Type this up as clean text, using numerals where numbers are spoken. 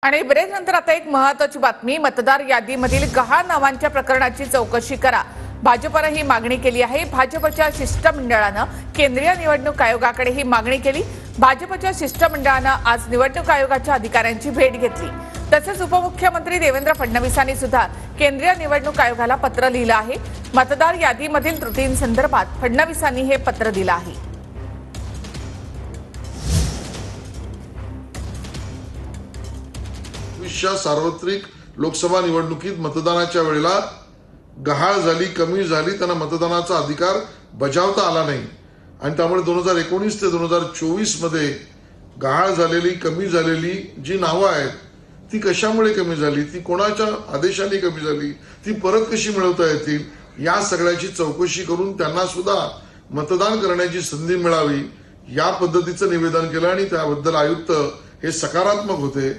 आणि ब्रेक नंतर आता एक महत्त्वाची बातमी। मतदार यादीमधील गहाळ नावांच्या प्रकरणाची चौकशी करा, भाजपने ही मागणी केली आहे। भाजपच्या शिष्टमंडळाने केंद्रीय निवडणूक आयोगाकडे ही मागणी केली। भाजपच्या शिष्टमंडळाने आज निवडणूक आयोगाच्या अधिकाऱ्यांची भेट घेतली। तसेच उपमुख्यमंत्री देवेंद्र फडणवीसांनी सुद्धा केंद्रीय निवडणूक आयोगाला पत्र लिहिलं आहे। मतदार यादीमधील त्रुटींसंदर्भात फडणवीसांनी हे पत्र दिलं आहे। सार्वत्रिक लोकसभा निवडणुकीत मतदानाच्या वेळेला गहाळ झाली, कमी झाली, त्यांना मतदानाचा अधिकार बजावता आला नाही आणि त्यामुळे 2019 ते 2024 मध्ये गहाळ झालेली, कमी झालेली जी नावं आहेत ती कशामुळे कमी झाली, ती कोणाच्या आदेशाने कमी झाली, ती परत कशी मिळवता येतील, या सगळ्याची चौकशी करून त्यांना सुद्धा मतदान करण्याची संधी मिळावी या पद्धतीचं निवेदन केलं आणि त्याबद्दल आयुक्त हे सकारात्मक होते।